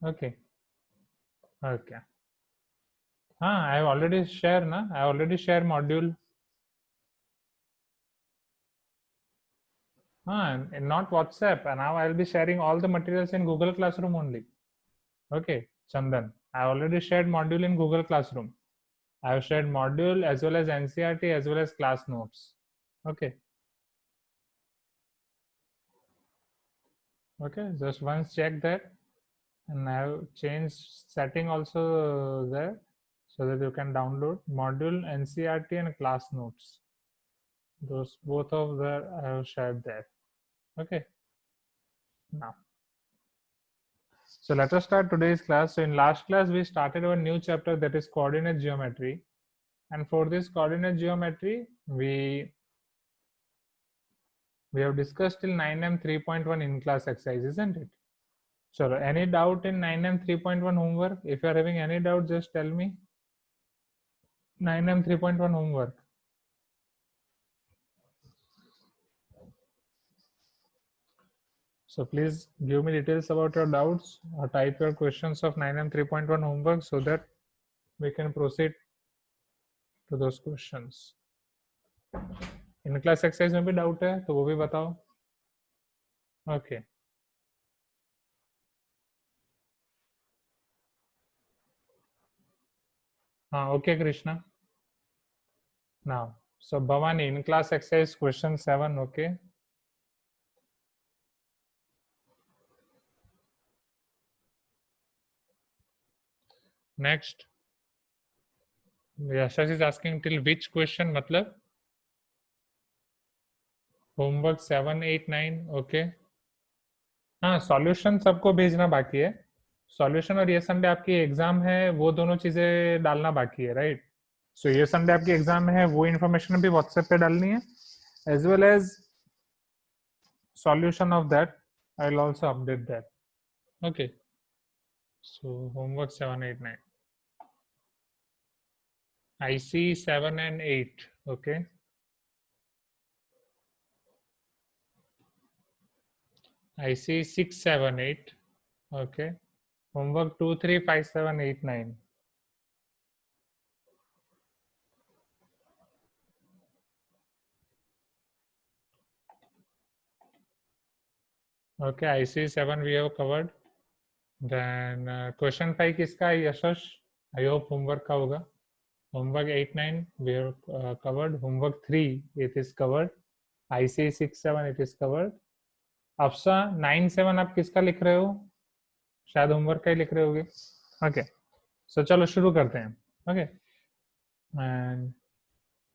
Okay. Okay. I have already shared, na? I already shared module. And not WhatsApp. And now I'll be sharing all the materials in Google Classroom only. Okay, Chandan. I already shared module in Google Classroom. I have shared module as well as NCERT as well as class notes. Okay. Okay, just once check that. And I have changed setting also there so that you can download module, NCERT and class notes. Those both of them I have shared there. Okay. Now, so let us start today's class. So in last class, we started our new chapter, that is coordinate geometry. And for this coordinate geometry, we have discussed till 9M 3.1 in class exercise, isn't it? So any doubt in 9M 3.1 homework? If you are having any doubt, just tell me. 9M 3.1 homework. So please give me details about your doubts or type your questions of 9M 3.1 homework so that we can proceed to those questions. In class exercise में भी doubt है तो वो भी बताओ. Okay. Okay, Krishna. Now, so Bhavani, in class exercise question 7, okay. Next, Yashash is asking till which question, matlab? Homework 7, 8, 9, okay. हाँ, solution सबको भेजना बाकी है. सॉल्यूशन और ये संडे आपकी एग्जाम है, वो दोनों चीजें डालना बाकी है, राइट? सो ये संडे आपकी एग्जाम है, वो इन्फॉर्मेशन भी व्हाट्सएप पे डालनी है, as well as solution of that. I will also update that. Okay. So homework 7, 8, 9. I see 7 and 8. Okay. I see 6, 7, 8. Okay. Homework 2, 3, 5, 7, 8, 9. Okay. I see 7 we have covered. Then question 5 किसका है यशस? I hope homework का होगा. Homework 8, 9 we have covered. Homework 3 it is covered. I see 6, 7 it is covered. अफसा 9, 7 आप किसका लिख रहे हो? शायद होमवर्क का ही लिख रहे होगे. ओके, सो चलो शुरू करते हैं. Okay, and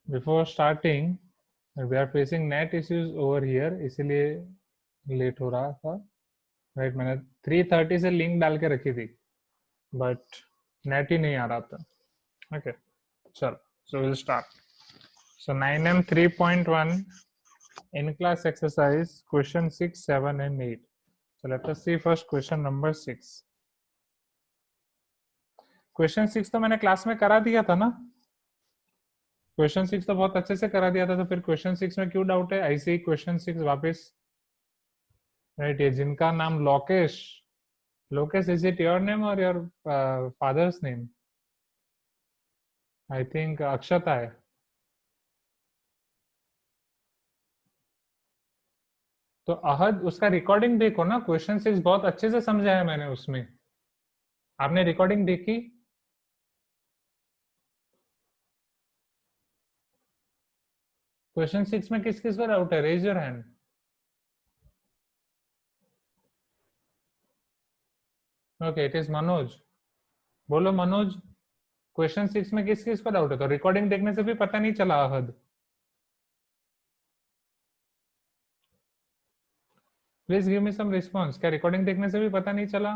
before starting we are facing net issues over here, इसीलिए लेट हो रहा था. राइट, मैंने 3:30 से लिंक डाल के रखी थी बट नेट ही नहीं आ रहा था. ओके, चलो, so will start. So 9M 3.1 in class exercise question 6, 7 and 8. So let us see first question number 6. Question 6 तो मैंने क्लास में करा दिया था ना. क्वेश्चन 6 तो बहुत अच्छे से करा दिया था, तो फिर क्वेश्चन 6 में क्यों डाउट है? ऐसे ही क्वेश्चन 6 वापस. राइट, ये जिनका नाम Lokesh, Lokesh is it your name और your father's name? I think Akshata है. तो अहद, उसका रिकॉर्डिंग देखो ना, क्वेश्चन 6 बहुत अच्छे से समझा है मैंने उसमें. आपने रिकॉर्डिंग देखी? क्वेश्चन 6 में किस किस का डाउट है? Raise your hand. Okay, it is Manoj. बोलो मनोज, क्वेश्चन 6 में किस किस का डाउट है? तो रिकॉर्डिंग देखने से भी पता नहीं चला Ahad. Please give me some response. क्या रिकॉर्डिंग देखने से भी पता नहीं चला?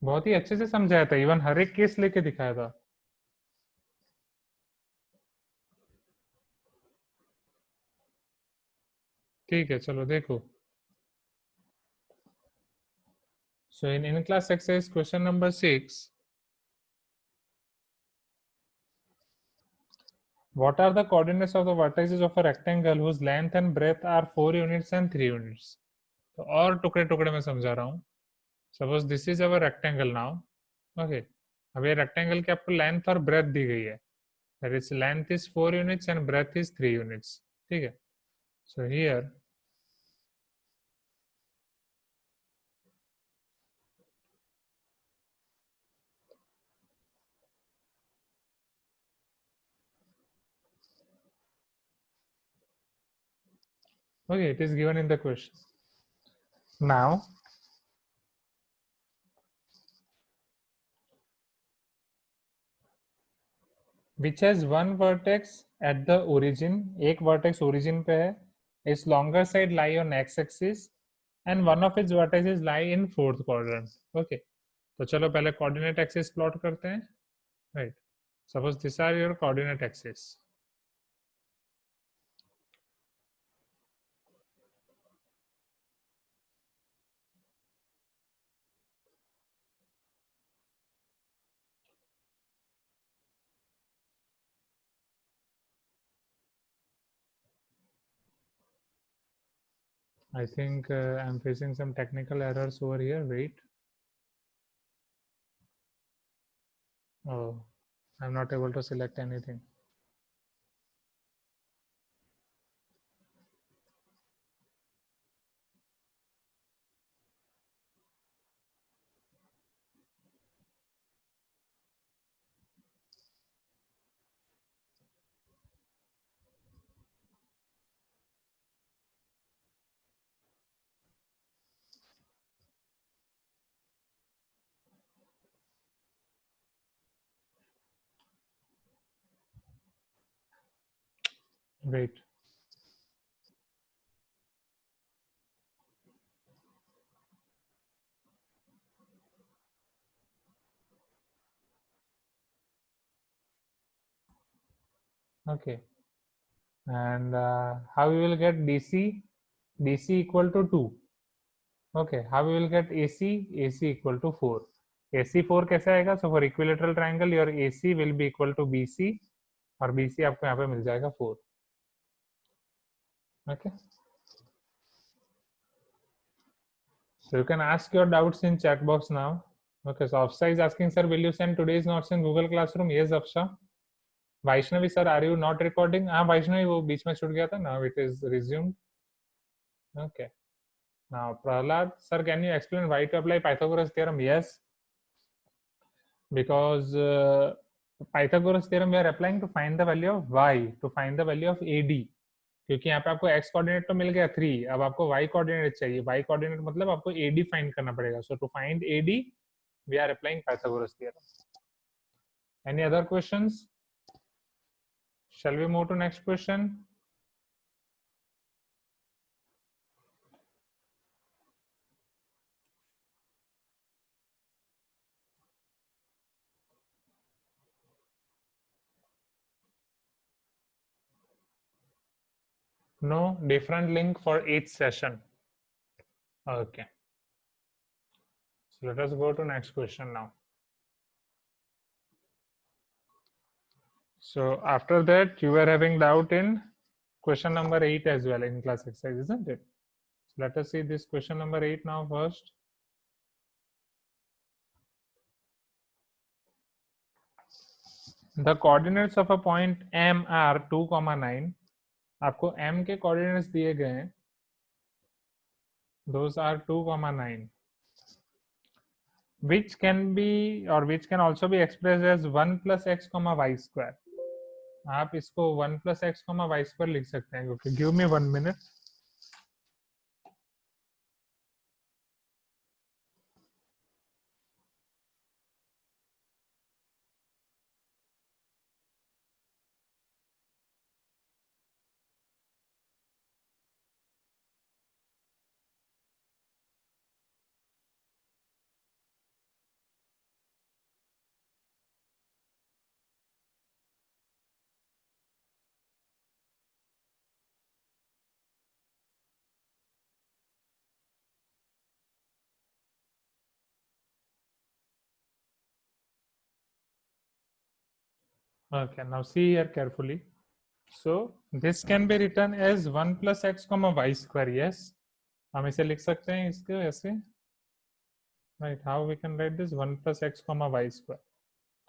बहुत ही अच्छे से समझाया था, इवन हर एक केस लेके दिखाया था. ठीक है, चलो देखो. So in class exercise question number 6, what are the coordinates of the vertices of a rectangle whose length and breadth are 4 units and 3 units? तो और टुकड़े टुकड़े में समझा रहा हूँ. Suppose this is our rectangle now. Okay, अब ये रेक्टेंगल की आपको लेंथ और ब्रेथ दी गई है. That is length is 4 units and breadth is 3 units. ठीक है. So here okay, it is given in the question. Now which has one vertex at the origin, एक vertex origin पे है, its longer side lie on x-axis and one of its vertices lie in fourth quadrant. Okay, तो चलो पहले coordinate axis plot करते हैं. Right, suppose these are your coordinate axis. I think I'm facing some technical errors over here. Wait. Oh, I'm not able to select anything. Wait. Okay. And how we will get DC? DC equal to 2. Okay. How we will get AC? AC equal to 4. AC 4 कैसे आएगा? So for equilateral triangle, your AC will be equal to BC और BC आपको यहाँ पे मिल जाएगा 4. Okay. So you can ask your doubts in chat box now. Okay. So Afsha is asking, sir, will you send today's notes in Google Classroom? Yes, Afsha. Vaishnavi sir, are you not recording? हाँ Vaishnavi, वो बीच में छूट गया था. Now it is resumed. Okay. Now Prahlad sir, can you explain why to apply Pythagoras theorem? Yes, because Pythagoras theorem we are applying to find the value of y, to find the value of AD. क्योंकि यहाँ पे आपको x coordinate तो मिल गया 3, अब आपको y coordinate चाहिए. y coordinate मतलब आपको AD फाइंड करना पड़ेगा. So to find AD, we are applying Pythagoras theorem. Any other questions? Shall we move to next question? No, different link for each session. Okay. So let us go to next question now. So after that, you were having doubt in question number 8 as well in class exercise, isn't it? So let us see this question number 8 now first. The coordinates of a point M are 2, 9. आपको M के coordinates दिए गए हैं. Those are 2, 9. Which can be or which can also be expressed as 1 plus x, y square. आप इसको 1 plus x, y square लिख सकते हैं. Okay, give me 1 minute. Okay, now see here carefully. So this can be written as 1 plus x, y square. Yes, हम इसे लिख सकते हैं इसके ऐसे. Right, how we can write this 1 plus x comma y square.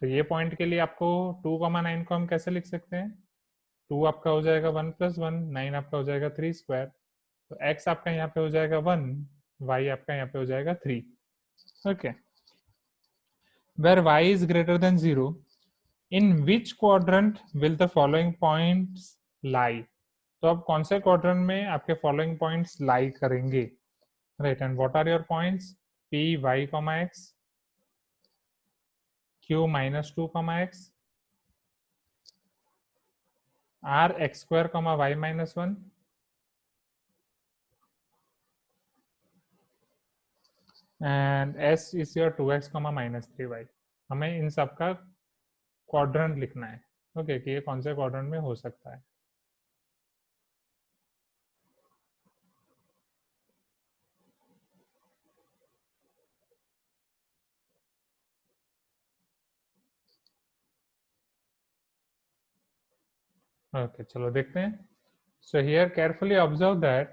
तो ये point के लिए आपको 2,9 को हम कैसे लिख सकते हैं? 2 आपका हो जाएगा 1 प्लस 1, 9 आपका हो जाएगा 3 स्क्वायर, तो x आपका यहाँ पे हो जाएगा 1, y आपका यहाँ पे हो जाएगा 3। Okay, where y is greater than 0, in which quadrant will the following points lie. तो अब कौन से क्वाड्रेंट में आपके फॉलोइंग पॉइंट्स लाई करेंगे? Right, and what are your points? p y comma x, q minus 2 comma x, r x square comma y minus 1, and s is your 2x comma minus 3y। हमें इन सब का quadrant लिखना है। Okay, कि ये कौन से क्वाड्रेंट में हो सकता है। ओके, चलो देखते हैं। So here carefully observe that,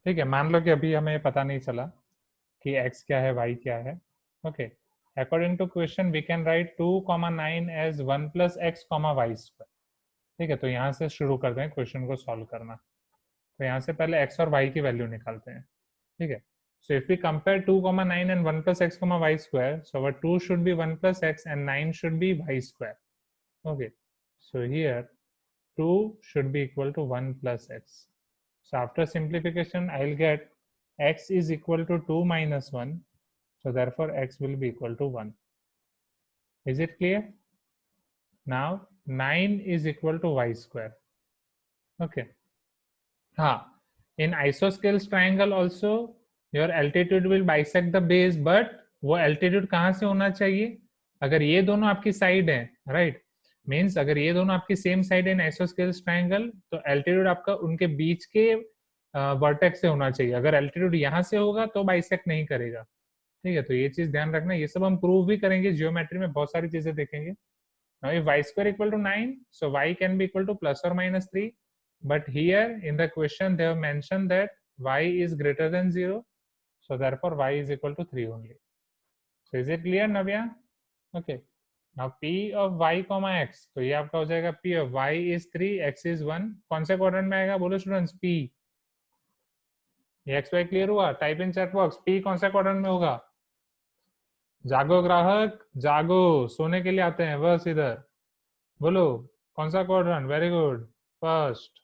ठीक है, मान लो कि अभी हमें पता नहीं चला कि x क्या है y क्या है। Okay, according to question we can write 2,9 as 1 plus x comma y square. ठीक है, तो यहाँ से शुरू करते हैं क्वेश्चन को सॉल्व करना। तो यहाँ से पहले x और y की वैल्यू निकालते हैं। ठीक है, so if we compare 2,9 and 1 plus x comma y square, so our 2 should be 1 plus x and 9 should be y square. Okay, so here 2 should be equal to 1 plus x. So after simplification, I'll get x is equal to 2 minus 1. So therefore x will be equal to 1. Is it clear? Now 9 is equal to y square. Okay. हाँ, in isosceles triangle also your altitude will bisect the base, but वो altitude कहाँ से होना चाहिए? अगर ये दोनों आपकी साइड है, राइट, मीन्स अगर ये दोनों आपकी सेम साइड है इन आइसोस्केल्स ट्रायंगल, तो एल्टीट्यूड आपका उनके बीच के वर्टेक्स से होना चाहिए। अगर एल्टीट्यूड यहाँ से होगा तो बाइसेक्ट नहीं करेगा। ठीक है, तो ये चीज ध्यान रखना। ये सब हम प्रूव भी करेंगे, जियोमेट्री में बहुत सारी चीजें देखेंगे। Now if y square equal to 9, so y can be equal to plus or minus 3. But here in the question they have mentioned that y is greater than 0. So therefore y is equal to 3 only. So is it clear, Navya? Okay. Now p of y comma x. तो ये आपका हो जाएगा p of y is 3, x is 1. कौन से quadrant में आएगा बोलो स्टूडेंट्स? p। ये xy क्लियर हुआ? Type in chat box, p कौन से क्वाड्रेंट में होगा? जागो ग्राहक, जागो, सोने के लिए आते हैं बस इधर। बोलो कौन सा क्वाड्रेंट? Very good, first.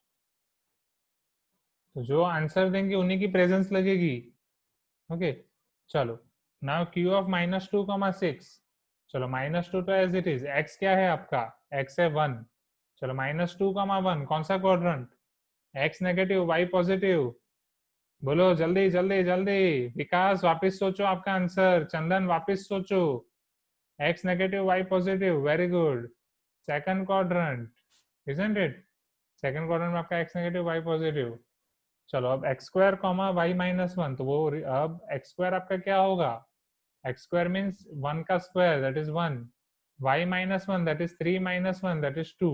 तो जो आंसर देंगे उन्हीं की प्रेजेंस लगेगी। ओके, चलो now Q of minus 2 comma 6। चलो माइनस 2 तो एज इट इज, एक्स क्या है आपका? एक्स है 1। चलो माइनस 2 कॉमा 1 कौन सा quadrant? X negative y positive. बोलो जल्दी जल्दी जल्दी, विकास वापस सोचो आपका आंसर, चंदन वापस सोचो। X negative y positive, very good. Second quadrant, isn't it? Second quadrant में आपका एक्स नेगेटिव वाई पॉजिटिव। चलो अब x square comma y minus 1, तो वो अब एक्स स्क्वायर आपका क्या होगा? एक्स स्क्वायर मीन्स 1 का square, that is 1। Y minus 1 that is 3 minus 1 that is 2।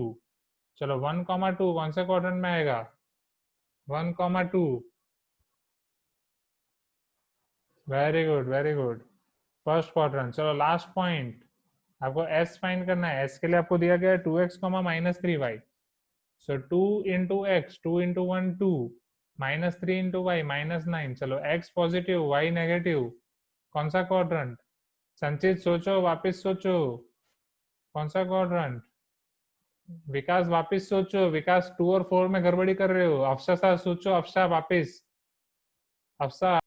चलो 1 कॉमा 2 कौन से क्वाड्रेंट में आएगा? 1 comma 2, very good very good, first quadrant. चलो लास्ट पॉइंट, आपको एस फाइंड करना है। एस के लिए आपको दिया गया है 2x comma minus 3y। So 2 into x, 2 into 1 2, minus 3 into y minus 9। चलो x पॉजिटिव y नेगेटिव, कौन सा क्वाड्रेंट? संचित सोचो, वापस सोचो, कौन सा क्वाड्रेंट? विकास वापस सोचो, विकास 2 और 4 में गड़बड़ी कर रहे हो। अफसा सोचो, अफसा वापस, अफसा।